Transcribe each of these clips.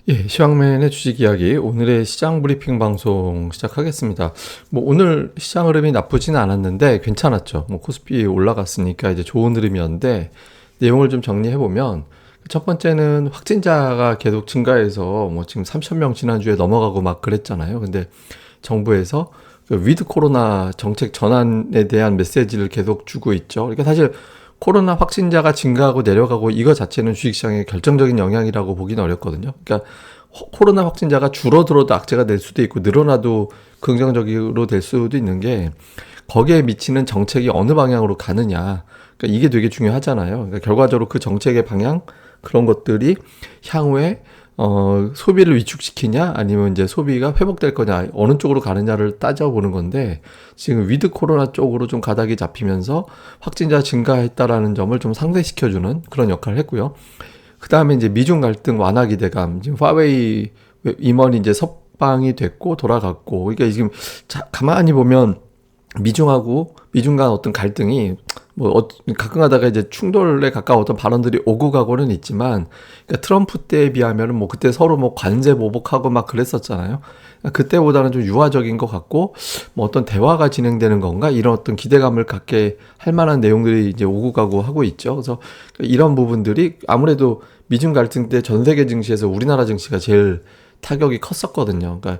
시황맨의 주식 이야기 오늘의 시장 브리핑 방송 시작하겠습니다. 오늘 시장 흐름이 나쁘진 않았는데 괜찮았죠. 코스피 올라갔으니까 이제 좋은 흐름이었는데 내용을 좀 정리해 보면 첫 번째는 확진자가 계속 증가해서 지금 3천 명 지난주에 넘어가고 막 그랬잖아요. 근데 정부에서 그 위드 코로나 정책 전환에 대한 메시지를 계속 주고 있죠. 그러니까 사실 코로나 확진자가 증가하고 내려가고 이거 자체는 주식시장에 결정적인 영향이라고 보기는 어렵거든요. 그러니까 코로나 확진자가 줄어들어도 악재가 될 수도 있고 늘어나도 긍정적으로 될 수도 있는 게 거기에 미치는 정책이 어느 방향으로 가느냐. 그러니까 이게 되게 중요하잖아요. 그러니까 결과적으로 그 정책의 방향 그런 것들이 향후에 소비를 위축시키냐 아니면 이제 소비가 회복될 거냐 어느 쪽으로 가느냐를 따져보는 건데 지금 위드 코로나 쪽으로 좀 가닥이 잡히면서 확진자 증가했다라는 점을 좀 상쇄시켜주는 그런 역할을 했고요. 그 다음에 이제 미중 갈등 완화 기대감, 지금 파웨이 임원이 이제 석방이 됐고 돌아갔고, 그러니까 지금 가만히 보면 미중 간 어떤 갈등이 가끔 가다가 이제 충돌에 가까운 어떤 발언들이 오고 가고는 있지만, 그러니까 트럼프 때에 비하면은 그때 서로 관세 보복하고 막 그랬었잖아요. 그러니까 그때보다는 좀 유화적인 것 같고, 어떤 대화가 진행되는 건가 이런 어떤 기대감을 갖게 할 만한 내용들이 이제 오고 가고 하고 있죠. 그래서 이런 부분들이 아무래도 미중 갈등 때 전 세계 증시에서 우리나라 증시가 제일 타격이 컸었거든요. 그러니까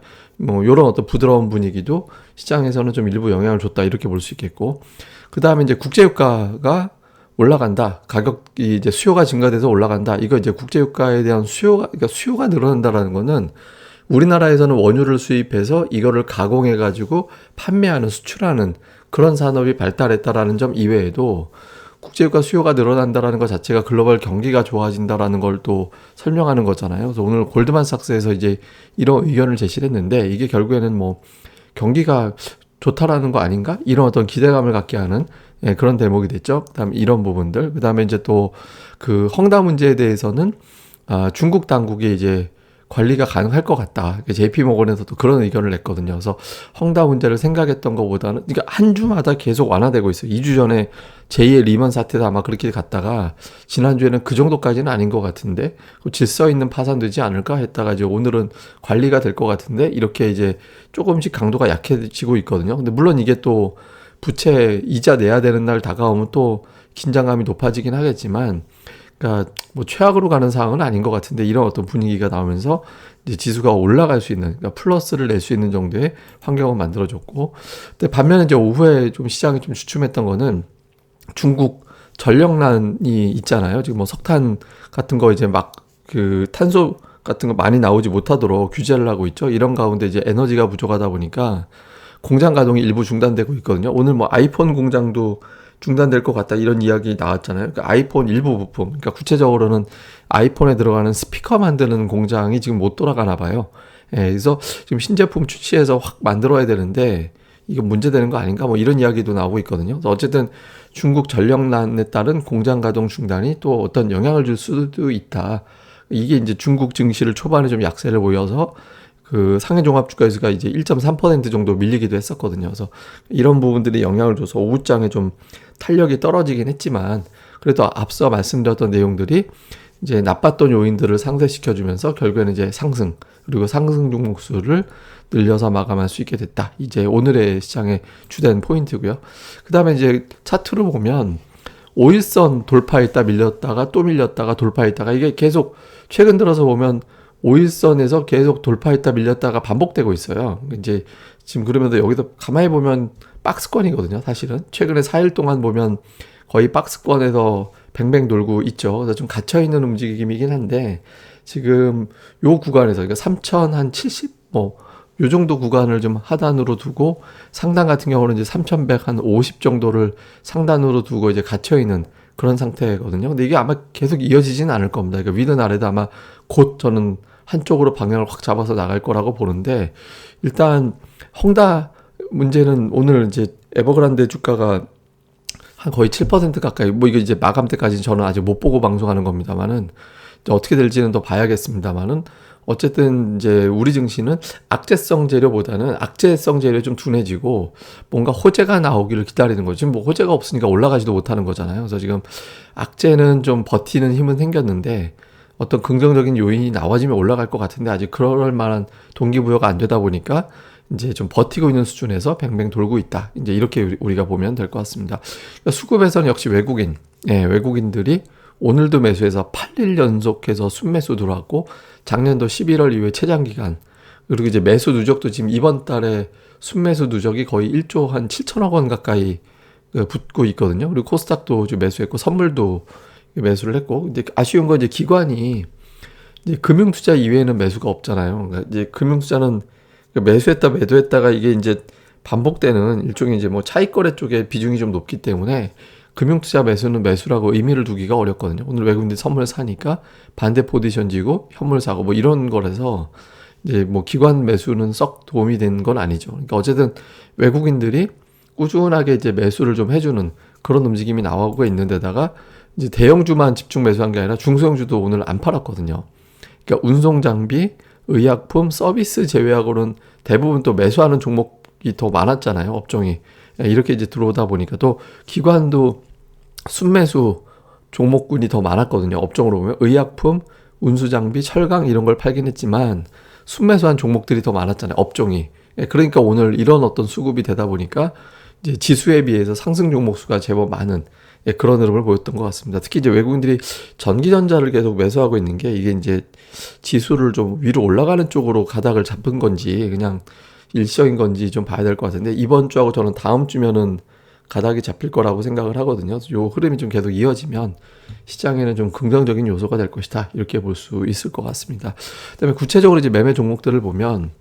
이런 어떤 부드러운 분위기도 시장에서는 좀 일부 영향을 줬다 이렇게 볼 수 있겠고, 그 다음에 이제 국제유가가 올라간다. 가격이 이제 수요가 증가돼서 올라간다. 이거 이제 국제유가에 대한 그러니까 수요가 늘어난다라는 거는 우리나라에서는 원유를 수입해서 이거를 가공해가지고 판매하는 수출하는 그런 산업이 발달했다라는 점 이외에도 국제유가 수요가 늘어난다라는 것 자체가 글로벌 경기가 좋아진다라는 걸 또 설명하는 거잖아요. 그래서 오늘 골드만삭스에서 이제 이런 의견을 제시를 했는데 이게 결국에는 경기가 좋다라는 거 아닌가? 이런 어떤 기대감을 갖게 하는 그런 대목이 됐죠. 그다음에 이런 부분들. 그다음에 이제 또 그 헝다 문제에 대해서는 중국 당국이 이제 관리가 가능할 것 같다. JP모건에서도 그런 의견을 냈거든요. 그래서 헝다 문제를 생각했던 것보다는 그러니까 한 주마다 계속 완화되고 있어요. 2주 전에 제2의 리먼 사태도 아마 그렇게 갔다가 지난주에는 그 정도까지는 아닌 것 같은데 질서 있는 파산되지 않을까 했다가 이제 오늘은 관리가 될 것 같은데 이렇게 이제 조금씩 강도가 약해지고 있거든요. 근데 물론 이게 또 부채 이자 내야 되는 날 다가오면 또 긴장감이 높아지긴 하겠지만 그러니까 최악으로 가는 상황은 아닌 것 같은데 이런 어떤 분위기가 나오면서 이제 지수가 올라갈 수 있는 그러니까 플러스를 낼 수 있는 정도의 환경을 만들어줬고, 근데 반면에 이제 오후에 좀 시장이 좀 주춤했던 거는 중국 전력난이 있잖아요. 지금 석탄 같은 거 이제 그 탄소 같은 거 많이 나오지 못하도록 규제를 하고 있죠. 이런 가운데 이제 에너지가 부족하다 보니까 공장 가동이 일부 중단되고 있거든요. 오늘 아이폰 공장도 중단될 것 같다 이런 이야기 나왔잖아요. 그러니까 아이폰 일부 부품, 그러니까 구체적으로는 아이폰에 들어가는 스피커 만드는 공장이 지금 못 돌아가나 봐요. 그래서 지금 신제품 출시해서 확 만들어야 되는데 이거 문제되는 거 아닌가 이런 이야기도 나오고 있거든요. 그래서 어쨌든 중국 전력난에 따른 공장 가동 중단이 또 어떤 영향을 줄 수도 있다. 이게 이제 중국 증시를 초반에 좀 약세를 보여서 그 상해종합주가지수가 이제 1.3% 정도 밀리기도 했었거든요. 그래서 이런 부분들이 영향을 줘서 오후장에 좀 탄력이 떨어지긴 했지만 그래도 앞서 말씀드렸던 내용들이 이제 나빴던 요인들을 상쇄시켜주면서 결국에는 이제 상승 그리고 상승 종목수를 늘려서 마감할 수 있게 됐다. 이제 오늘의 시장의 주된 포인트고요. 그 다음에 이제 차트로 보면 5일선 돌파했다 밀렸다가 또 밀렸다가 돌파했다가 이게 계속 최근 들어서 보면 5일선에서 계속 돌파했다 밀렸다가 반복되고 있어요. 이제 지금 그러면서 여기서 가만히 보면 박스권이거든요. 사실은 최근에 4일 동안 보면 거의 박스권에서 뱅뱅 돌고 있죠. 그래서 좀 갇혀있는 움직임이긴 한데 지금 요 구간에서 그러니까 3,070 요 정도 구간을 좀 하단으로 두고 상단 같은 경우는 이제 3,150 정도를 상단으로 두고 이제 갇혀있는 그런 상태거든요. 근데 이게 아마 계속 이어지진 않을 겁니다. 그러니까 위든 아래도 아마 곧 저는 한쪽으로 방향을 확 잡아서 나갈 거라고 보는데 일단 헝다 문제는 오늘 이제 에버그란데 주가가 한 거의 7% 가까이 이거 이제 마감 때까지는 저는 아직 못 보고 방송하는 겁니다만은 어떻게 될지는 더 봐야겠습니다만은 어쨌든 이제 우리 증시는 악재성 재료보다는 악재성 재료 좀 둔해지고 뭔가 호재가 나오기를 기다리는 거죠. 지금 호재가 없으니까 올라가지도 못하는 거잖아요. 그래서 지금 악재는 좀 버티는 힘은 생겼는데 어떤 긍정적인 요인이 나와지면 올라갈 것 같은데 아직 그럴 만한 동기부여가 안 되다 보니까 이제 좀 버티고 있는 수준에서 뱅뱅 돌고 있다. 이제 이렇게 우리가 보면 될 것 같습니다. 그러니까 수급에서는 역시 외국인들이 오늘도 매수해서 8일 연속해서 순매수 들어왔고 작년도 11월 이후에 최장 기간 그리고 이제 매수 누적도 지금 이번 달에 순매수 누적이 거의 1조 한 7천억 원 가까이 붙고 있거든요. 그리고 코스닥도 좀 매수했고 선물도 매수를 했고 이제 아쉬운 건 이제 기관이 이제 금융투자 이외에는 매수가 없잖아요. 그러니까 이제 금융투자는 매수했다 매도했다가 이게 이제 반복되는 일종의 이제 뭐 차익거래 쪽에 비중이 좀 높기 때문에 금융투자 매수는 매수라고 의미를 두기가 어렵거든요. 오늘 외국인들이 선물 사니까 반대 포지션 지고 현물 사고 뭐 이런 거라서 이제 뭐 기관 매수는 썩 도움이 된 건 아니죠. 그러니까 어쨌든 외국인들이 꾸준하게 이제 매수를 좀 해주는 그런 움직임이 나오고 있는데다가 이제 대형주만 집중 매수한 게 아니라 중소형주도 오늘 안 팔았거든요. 그러니까 운송 장비, 의약품, 서비스 제외하고는 대부분 또 매수하는 종목이 더 많았잖아요. 업종이. 이렇게 이제 들어오다 보니까 또 기관도 순매수 종목군이 더 많았거든요. 업종으로 보면 의약품, 운수장비, 철강 이런 걸 팔긴 했지만 순매수한 종목들이 더 많았잖아요. 업종이. 그러니까 오늘 이런 어떤 수급이 되다 보니까 이제 지수에 비해서 상승 종목 수가 제법 많은 그런 흐름을 보였던 것 같습니다. 특히 이제 외국인들이 전기전자를 계속 매수하고 있는 게 이게 이제 지수를 좀 위로 올라가는 쪽으로 가닥을 잡은 건지 그냥 일시적인 건지 좀 봐야 될 것 같은데 이번 주하고 저는 다음 주면은 가닥이 잡힐 거라고 생각을 하거든요. 요 흐름이 좀 계속 이어지면 시장에는 좀 긍정적인 요소가 될 것이다. 이렇게 볼 수 있을 것 같습니다. 그다음에 구체적으로 이제 매매 종목들을 보면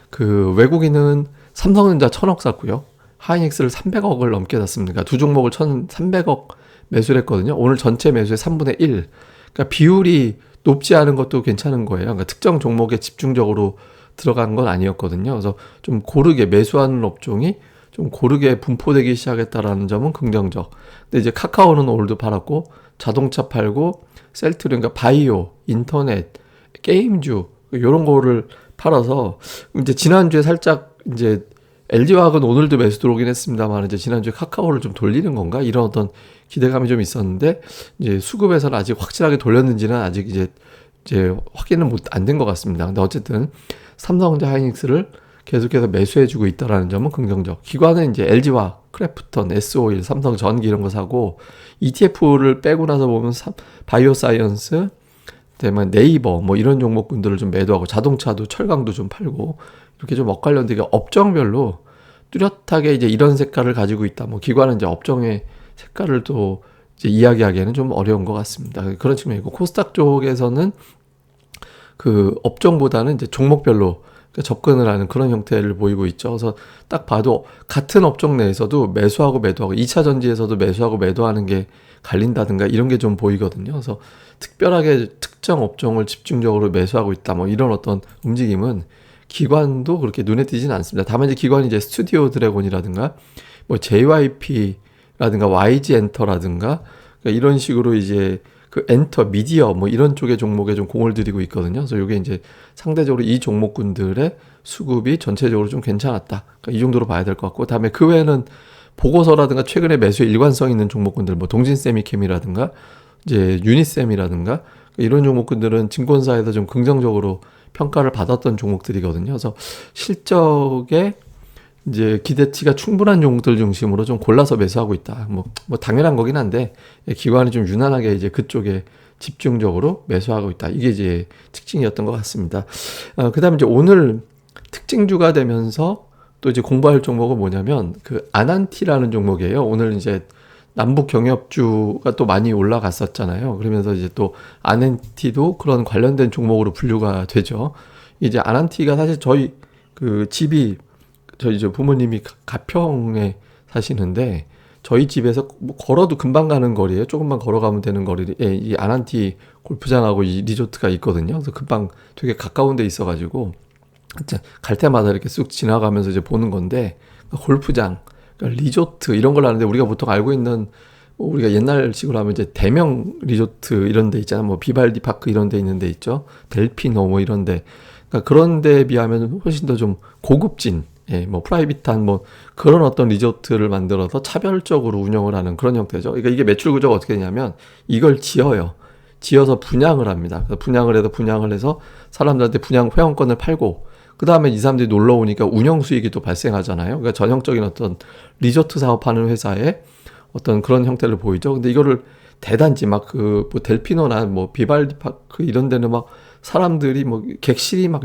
그 외국인은 삼성전자 1,000억 샀고요. 하이닉스를 300억을 넘게 샀습니다. 두 종목을 1,300억 매수를 했거든요. 오늘 전체 매수의 3분의 1. 그러니까 비율이 높지 않은 것도 괜찮은 거예요. 그러니까 특정 종목에 집중적으로 들어간 건 아니었거든요. 그래서 좀 고르게 매수하는 업종이 좀 고르게 분포되기 시작했다라는 점은 긍정적. 근데 이제 카카오는 오늘도 팔았고 자동차 팔고 셀트리 그러니까 바이오, 인터넷, 게임주 이런 거를 팔아서 이제 지난주에 살짝 이제 LG화학은 오늘도 매수 들어오긴 했습니다만 이제 지난주에 카카오를 좀 돌리는 건가 이런 어떤 기대감이 좀 있었는데 이제 수급에서는 아직 확실하게 돌렸는지는 아직 이제 확인은 안 된 것 같습니다. 근데 어쨌든 삼성전자 하이닉스를 계속해서 매수해주고 있다라는 점은 긍정적. 기관은 이제 LG화학, 크래프톤, S-오일, 삼성전기 이런 거 사고 ETF를 빼고 나서 보면 바이오사이언스, 그다음에 네이버 뭐 이런 종목군들을 좀 매도하고 자동차도 철강도 좀 팔고 이렇게 좀 엇갈렸는데 업종별로 뚜렷하게 이제 이런 색깔을 가지고 있다. 뭐 기관은 이제 업종의 색깔을 또 이제 이야기하기에는 좀 어려운 것 같습니다. 그런 측면이고 코스닥 쪽에서는 그 업종보다는 이제 종목별로 접근을 하는 그런 형태를 보이고 있죠. 그래서 딱 봐도 같은 업종 내에서도 매수하고 매도하고 2차 전지에서도 매수하고 매도하는 게 갈린다든가 이런 게 좀 보이거든요. 그래서 특별하게 특정 업종을 집중적으로 매수하고 있다. 뭐 이런 어떤 움직임은 기관도 그렇게 눈에 띄진 않습니다. 다만 이제 기관이 이제 스튜디오 드래곤이라든가 뭐 JYP라든가 YG 엔터라든가 그러니까 이런 식으로 이제 그 엔터 미디어 뭐 이런 쪽의 종목에 좀 공을 들이고 있거든요. 그래서 이게 이제 상대적으로 이 종목군들의 수급이 전체적으로 좀 괜찮았다. 그러니까 이 정도로 봐야 될 것 같고, 다음에 그 외에는 보고서라든가 최근에 매수에 일관성 있는 종목군들, 뭐 동진세미캠이라든가 이제 유니셈이라든가 이런 종목군들은 증권사에서 좀 긍정적으로 평가를 받았던 종목들이거든요. 그래서 실적에 이제 기대치가 충분한 종목들 중심으로 좀 골라서 매수하고 있다. 뭐 당연한 거긴 한데 기관이 좀 유난하게 이제 그쪽에 집중적으로 매수하고 있다. 이게 이제 특징이었던 것 같습니다. 그다음에 이제 오늘 특징주가 되면서 또 이제 공부할 종목은 뭐냐면 그 아난티라는 종목이에요. 오늘 이제 남북 경협주가 또 많이 올라갔었잖아요. 그러면서 이제 또 아난티도 그런 관련된 종목으로 분류가 되죠. 이제 아난티가 사실 저희 그 집이 저희 부모님이 가평에 사시는데 저희 집에서 뭐 걸어도 금방 가는 거리에 조금만 걸어가면 되는 거리에 이 아난티 골프장하고 이 리조트가 있거든요. 그래서 금방 되게 가까운 데 있어가지고 갈 때마다 이렇게 쑥 지나가면서 이제 보는 건데 골프장, 그러니까 리조트 이런 걸 아는데 우리가 보통 알고 있는 우리가 옛날식으로 하면 이제 대명 리조트 이런 데 있잖아. 뭐 비발디 파크 이런 데 있는 데 있죠. 델피노 뭐 이런 데. 그러니까 그런 데에 비하면 훨씬 더 좀 고급진 뭐 프라이빗한 뭐 그런 어떤 리조트를 만들어서 차별적으로 운영을 하는 그런 형태죠. 그러니까 이게 매출 구조가 어떻게 되냐면 이걸 지어요. 지어서 분양을 합니다. 그래서 분양을 해서 사람들한테 분양 회원권을 팔고 그 다음에 이 사람들이 놀러 오니까 운영 수익이 또 발생하잖아요. 그러니까 전형적인 어떤 리조트 사업하는 회사의 어떤 그런 형태를 보이죠. 근데 이거를 대단지 막 그 뭐 델피노나 뭐 비발디 파크 이런 데는 막 사람들이 뭐 객실이 막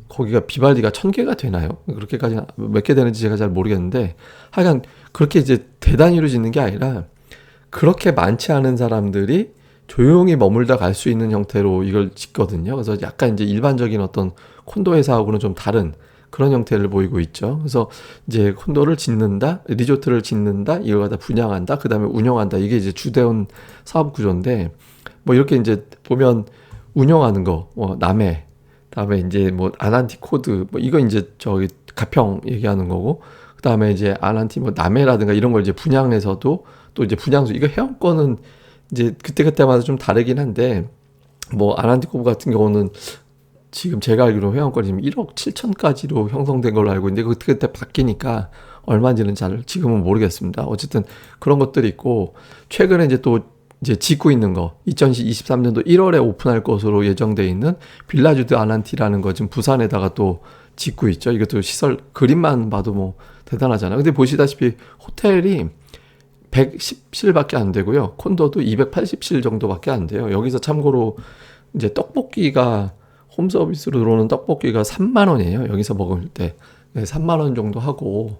거기가 비발디가 1000개가 되나요? 그렇게까지 몇 개 되는지 제가 잘 모르겠는데 하여간 그렇게 이제 대단위로 짓는 게 아니라 그렇게 많지 않은 사람들이 조용히 머물다 갈 수 있는 형태로 이걸 짓거든요. 그래서 약간 이제 일반적인 어떤 콘도 회사하고는 좀 다른 그런 형태를 보이고 있죠. 그래서 이제 콘도를 짓는다, 리조트를 짓는다, 이걸 갖다 분양한다, 그 다음에 운영한다. 이게 이제 주된 사업 구조인데, 뭐 이렇게 이제 보면 운영하는 거, 뭐 남해, 다음에 이제 뭐 아난티 코드, 뭐 이거 이제 저기 가평 얘기하는 거고, 그 다음에 이제 아난티 뭐 남해라든가 이런 걸 이제 분양해서도 또 이제 분양수, 이거 회원권은 이제 그때그때마다 좀 다르긴 한데, 뭐 아난티 코드 같은 경우는 지금 제가 알기로 회원권이 지금 1억 7천까지로 형성된 걸로 알고 있는데 그때 바뀌니까 얼마인지는 잘 지금은 모르겠습니다. 어쨌든 그런 것들이 있고 최근에 이제 또 이제 짓고 있는 거 2023년도 1월에 오픈할 것으로 예정돼 있는 빌라주드 아난티라는 거 지금 부산에다가 또 짓고 있죠. 이것도 시설 그림만 봐도 뭐 대단하잖아요. 근데 보시다시피 호텔이 110실밖에 안 되고요. 콘도도 280실 정도밖에 안 돼요. 여기서 참고로 이제 떡볶이가 홈 서비스로 들어오는 떡볶이가 3만 원이에요. 여기서 먹을 때. 네, 3만 원 정도 하고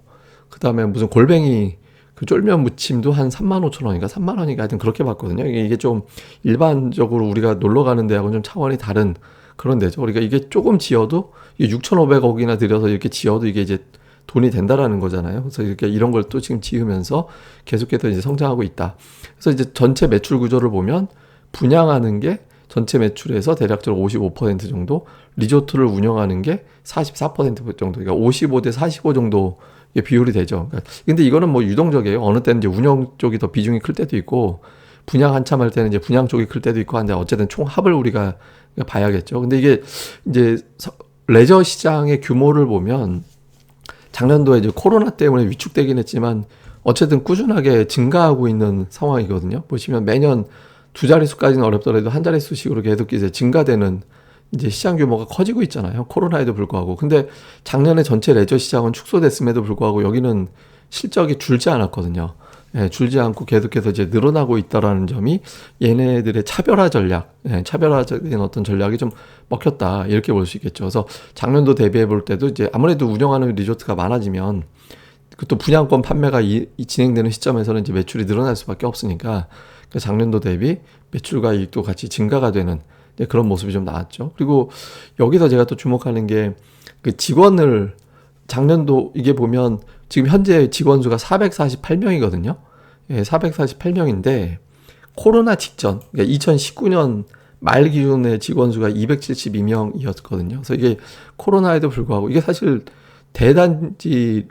그다음에 무슨 골뱅이 그 쫄면 무침도 한 3만 5천 원인가 3만 원인가 하여튼 그렇게 받거든요. 이게 좀 일반적으로 우리가 놀러 가는 데하고는 좀 차원이 다른 그런 데죠. 우리가 이게 조금 지어도 이게 6,500억이나 들여서 이렇게 지어도 이게 이제 돈이 된다라는 거잖아요. 그래서 이렇게 이런 걸 또 지금 지으면서 계속해서 이제 성장하고 있다. 그래서 이제 전체 매출 구조를 보면 분양하는 게 전체 매출에서 대략적으로 55% 정도, 리조트를 운영하는 게 44% 정도, 그러니까 55대 45 정도 비율이 되죠. 근데 이거는 뭐 유동적이에요. 어느 때는 이제 운영 쪽이 더 비중이 클 때도 있고, 분양 한참 할 때는 이제 분양 쪽이 클 때도 있고 한데, 어쨌든 총 합을 우리가 봐야겠죠. 근데 이게 이제 레저 시장의 규모를 보면 작년도에 이제 코로나 때문에 위축되긴 했지만 어쨌든 꾸준하게 증가하고 있는 상황이거든요. 보시면 매년 두 자릿수까지는 어렵더라도 한 자릿수씩으로 계속 이제 증가되는 이제 시장 규모가 커지고 있잖아요. 코로나에도 불구하고. 근데 작년에 전체 레저 시장은 축소됐음에도 불구하고 여기는 실적이 줄지 않았거든요. 예, 줄지 않고 계속해서 이제 늘어나고 있다라는 점이 얘네들의 차별화 전략, 차별화된 어떤 전략이 좀 먹혔다. 이렇게 볼 수 있겠죠. 그래서 작년도 대비해 볼 때도 이제 아무래도 운영하는 리조트가 많아지면 또 분양권 판매가 진행되는 시점에서는 이제 매출이 늘어날 수밖에 없으니까 작년도 대비 매출과 이익도 같이 증가가 되는 그런 모습이 좀 나왔죠. 그리고 여기서 제가 또 주목하는 게 그 직원을 작년도 이게 보면 지금 현재 직원 수가 448명이거든요. 예, 448명인데 코로나 직전, 그러니까 2019년 말 기준의 직원 수가 272명이었거든요. 그래서 이게 코로나에도 불구하고 이게 사실 대단지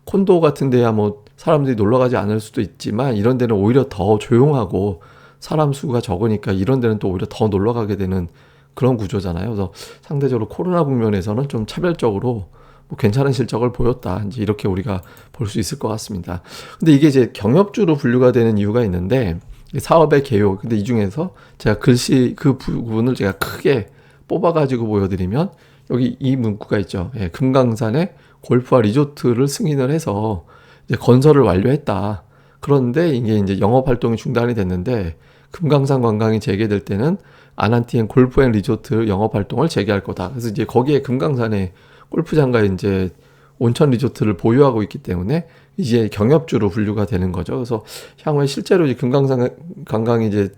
콘도 같은 데야 뭐 사람들이 놀러 가지 않을 수도 있지만 이런 데는 오히려 더 조용하고 사람 수가 적으니까 이런 데는 또 오히려 더 놀러 가게 되는 그런 구조잖아요. 그래서 상대적으로 코로나 국면에서는 좀 차별적으로 뭐 괜찮은 실적을 보였다. 이제 이렇게 우리가 볼 수 있을 것 같습니다. 근데 이게 이제 경협주로 분류가 되는 이유가 있는데 사업의 개요. 근데 이 중에서 제가 글씨 그 부분을 제가 크게 뽑아가지고 보여드리면 여기 이 문구가 있죠. 예, 금강산에 골프와 리조트를 승인을 해서 이제 건설을 완료했다. 그런데 이게 이제 영업 활동이 중단이 됐는데 금강산 관광이 재개될 때는 아난티엔 골프 앤 리조트 영업 활동을 재개할 거다. 그래서 이제 거기에 금강산에 골프장과 이제 온천 리조트를 보유하고 있기 때문에 이제 경협주로 분류가 되는 거죠. 그래서 향후에 실제로 이제 금강산 관광이 이제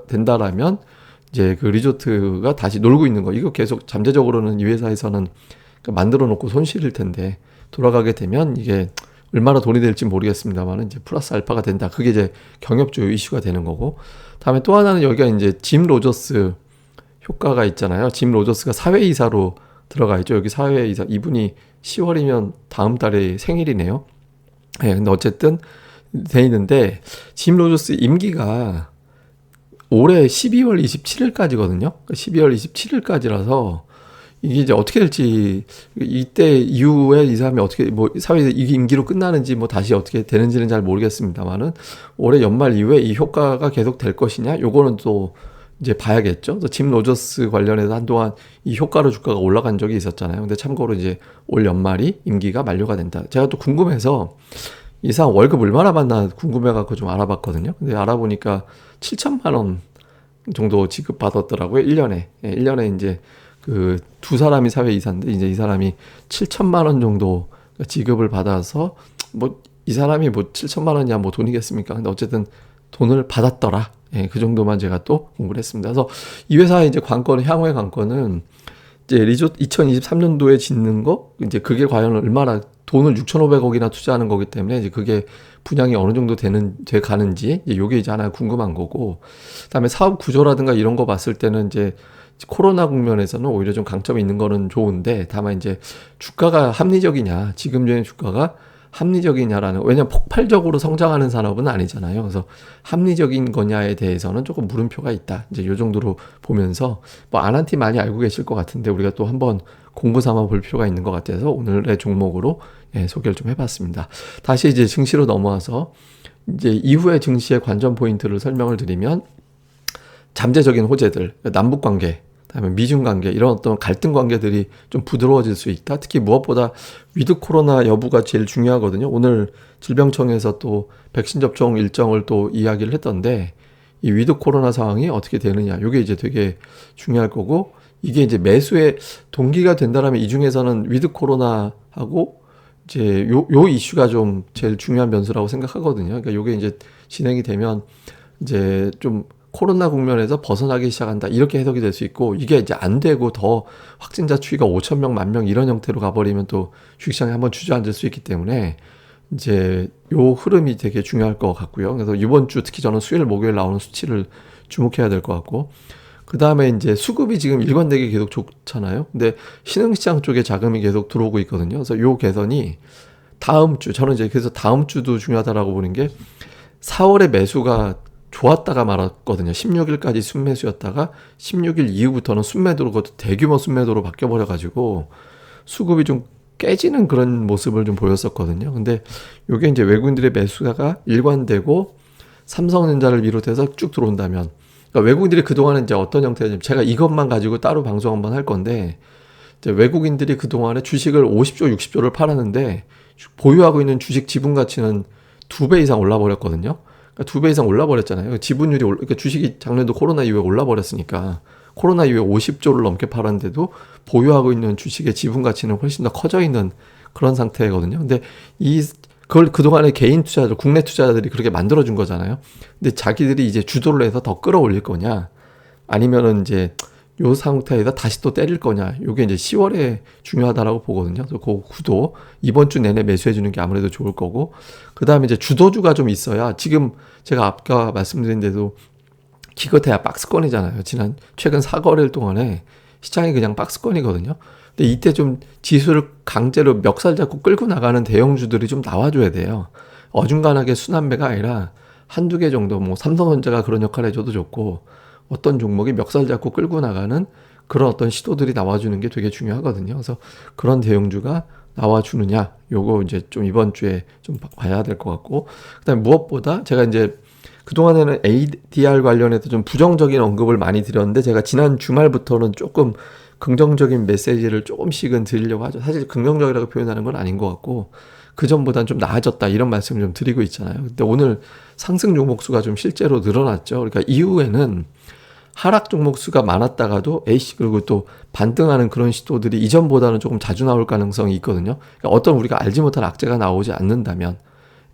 된다라면 이제 그 리조트가 다시 놀고 있는 거. 이거 계속 잠재적으로는 이 회사에서는 만들어 놓고 손실일 텐데 돌아가게 되면 이게 얼마나 돈이 될지 모르겠습니다만 이제 플러스 알파가 된다. 그게 이제 경협주 이슈가 되는 거고. 다음에 또 하나는 여기가 이제 짐 로저스 효과가 있잖아요. 짐 로저스가 사회이사로 들어가 있죠. 여기 사회이사 이분이 10월이면 다음 달에 생일이네요. 예, 근데 어쨌든 돼 있는데 짐 로저스 임기가 올해 12월 27일까지거든요. 12월 27일까지라서 이게 이제 어떻게 될지 이때 이후에 이 사람이 어떻게 뭐 사회 이게 임기로 끝나는지 뭐 다시 어떻게 되는지는 잘 모르겠습니다만은 올해 연말 이후에 이 효과가 계속 될 것이냐 요거는 또 이제 봐야겠죠. 그래서 짐 로저스 관련해서 한동안 이 효과로 주가가 올라간 적이 있었잖아요. 근데 참고로 이제 올 연말이 임기가 만료가 된다. 제가 또 궁금해서 이 사람 월급 얼마나 받나 궁금해갖고 좀 알아봤거든요. 근데 알아보니까 7천만 원 정도 지급받았더라고요. 1년에. 예, 1년에 이제 그 두 사람이 사회 이사인데 이제 이 사람이 7천만 원 정도 지급을 받아서 뭐 이 사람이 뭐 7천만 원이야 뭐 돈이겠습니까? 근데 어쨌든 돈을 받았더라. 예, 그 정도만 제가 또 공부를 했습니다. 그래서 이 회사의 이제 관건은 향후의 관건은 이제 리조트 2023년도에 짓는 거 이제 그게 과연 얼마나 돈을 6,500억이나 투자하는 거기 때문에 이제 그게 분양이 어느 정도 돼 가는지 이제 요게 이제 하나 궁금한 거고 그다음에 사업 구조라든가 이런 거 봤을 때는 이제 코로나 국면에서는 오히려 좀 강점이 있는 거는 좋은데 다만 이제 주가가 합리적이냐 지금 전에 주가가 합리적이냐라는 왜냐면 폭발적으로 성장하는 산업은 아니잖아요. 그래서 합리적인 거냐에 대해서는 조금 물음표가 있다. 이제 요 정도로 보면서 뭐 아난티 많이 알고 계실 것 같은데 우리가 또 한번 공부 삼아 볼 필요가 있는 것 같아서 오늘의 종목으로 소개를 좀 해봤습니다. 다시 이제 증시로 넘어와서 이제 이후의 증시의 관전 포인트를 설명을 드리면 잠재적인 호재들, 남북 관계, 그다음에 미중 관계 이런 어떤 갈등 관계들이 좀 부드러워질 수 있다. 특히 무엇보다 위드 코로나 여부가 제일 중요하거든요. 오늘 질병청에서 또 백신 접종 일정을 또 이야기를 했던데 이 위드 코로나 상황이 어떻게 되느냐. 이게 이제 되게 중요할 거고 이게 이제 매수의 동기가 된다라면 이 중에서는 위드 코로나하고 이제 요 이슈가 좀 제일 중요한 변수라고 생각하거든요. 그러니까 요게 이제 진행이 되면 이제 좀 코로나 국면에서 벗어나기 시작한다 이렇게 해석이 될 수 있고 이게 이제 안 되고 더 확진자 추이가 5천 명, 10,000명 이런 형태로 가버리면 또 주식시장에 한번 주저앉을 수 있기 때문에 이제 요 흐름이 되게 중요할 것 같고요. 그래서 이번 주 특히 저는 수요일, 목요일 나오는 수치를 주목해야 될 것 같고 그 다음에 이제 수급이 지금 일관되게 계속 좋잖아요. 근데 신흥시장 쪽에 자금이 계속 들어오고 있거든요. 그래서 요 개선이 다음 주 저는 이제 그래서 다음 주도 중요하다라고 보는 게 4월에 매수가 좋았다가 말았거든요. 16일까지 순매수였다가 16일 이후부터는 순매도로 그것도 대규모 순매도로 바뀌어버려가지고 수급이 좀 깨지는 그런 모습을 좀 보였었거든요. 근데 이게 이제 외국인들의 매수가 일관되고 삼성전자를 비롯해서 쭉 들어온다면 그러니까 외국인들이 그동안은 이제 어떤 형태냐면 제가 이것만 가지고 따로 방송 한번 할 건데 이제 외국인들이 그동안에 주식을 50조, 60조를 팔았는데 보유하고 있는 주식 지분 가치는 2배 이상 올라버렸거든요. 그러니까 2배 이상 올라버렸잖아요. 지분율이 그러니까 주식이 작년도 코로나 이후에 올라버렸으니까 코로나 이후에 50조를 넘게 팔았는데도 보유하고 있는 주식의 지분 가치는 훨씬 더 커져 있는 그런 상태거든요. 근데 그걸 그동안에 개인 투자자들, 국내 투자자들이 그렇게 만들어준 거잖아요. 근데 자기들이 이제 주도를 해서 더 끌어올릴 거냐, 아니면은 이제 요 상태에서 다시 또 때릴 거냐, 요게 이제 10월에 중요하다라고 보거든요. 그래서 그 구도 이번 주 내내 매수해주는 게 아무래도 좋을 거고, 그 다음에 이제 주도주가 좀 있어야 지금 제가 아까 말씀드린 대로 기껏해야 박스권이잖아요. 최근 4거래일 동안에 시장이 그냥 박스권이거든요. 근데 이때 좀 지수를 강제로 멱살 잡고 끌고 나가는 대형주들이 좀 나와줘야 돼요. 어중간하게 순환매가 아니라 한두 개 정도 뭐 삼성전자가 그런 역할을 해줘도 좋고 어떤 종목이 멱살 잡고 끌고 나가는 그런 어떤 시도들이 나와주는 게 되게 중요하거든요. 그래서 그런 대형주가 나와주느냐 요거 이제 좀 이번 주에 좀 봐야 될 것 같고 그다음에 무엇보다 제가 이제 그동안에는 ADR 관련해서 좀 부정적인 언급을 많이 드렸는데 제가 지난 주말부터는 조금 긍정적인 메시지를 조금씩은 드리려고 하죠. 사실 긍정적이라고 표현하는 건 아닌 것 같고 그 전보다는 좀 나아졌다 이런 말씀을 좀 드리고 있잖아요. 근데 오늘 상승 종목 수가 좀 실제로 늘어났죠. 그러니까 이후에는 하락 종목 수가 많았다가도 그리고 또 반등하는 그런 시도들이 이전보다는 조금 자주 나올 가능성이 있거든요. 그러니까 어떤 우리가 알지 못한 악재가 나오지 않는다면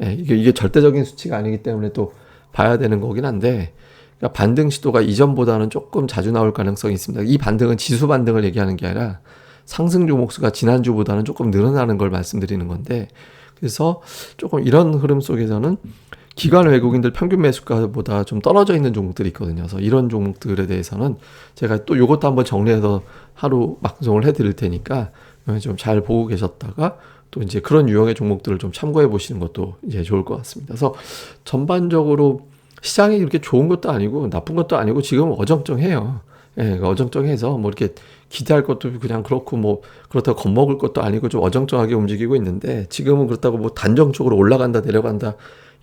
이게 절대적인 수치가 아니기 때문에 또 봐야 되는 거긴 한데 그러니까 반등 시도가 이전보다는 조금 자주 나올 가능성이 있습니다. 이 반등은 지수 반등을 얘기하는 게 아니라 상승 종목 수가 지난주보다는 조금 늘어나는 걸 말씀드리는 건데 그래서 조금 이런 흐름 속에서는 기관 외국인들 평균 매수가보다 좀 떨어져 있는 종목들이 있거든요. 그래서 이런 종목들에 대해서는 제가 또 이것도 한번 정리해서 하루 방송을 해드릴 테니까 좀 잘 보고 계셨다가 또 이제 그런 유형의 종목들을 좀 참고해 보시는 것도 이제 좋을 것 같습니다. 그래서 전반적으로 시장이 이렇게 좋은 것도 아니고 나쁜 것도 아니고 지금 어정쩡해요. 예, 그러니까 어정쩡해서 뭐 이렇게 기대할 것도 그냥 그렇고 뭐 그렇다고 겁먹을 것도 아니고 좀 어정쩡하게 움직이고 있는데 지금은 그렇다고 뭐 단정적으로 올라간다 내려간다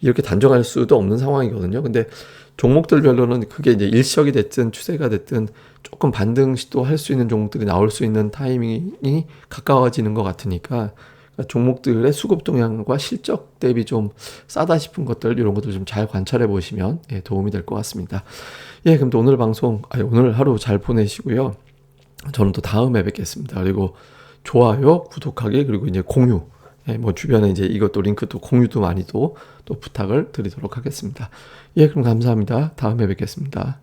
이렇게 단정할 수도 없는 상황이거든요. 근데 종목들별로는 그게 이제 일시적이 됐든 추세가 됐든 조금 반등 시도할 수 있는 종목들이 나올 수 있는 타이밍이 가까워지는 것 같으니까 종목들의 수급 동향과 실적 대비 좀 싸다 싶은 것들 이런 것도 좀 잘 관찰해 보시면 예, 도움이 될 것 같습니다. 예, 그럼 또 오늘 방송 오늘 하루 잘 보내시고요. 저는 또 다음에 뵙겠습니다. 그리고 좋아요, 구독하기 그리고 이제 공유 예, 뭐 주변에 이제 이것도 링크 또 공유도 많이 또 부탁을 드리도록 하겠습니다. 예, 그럼 감사합니다. 다음에 뵙겠습니다.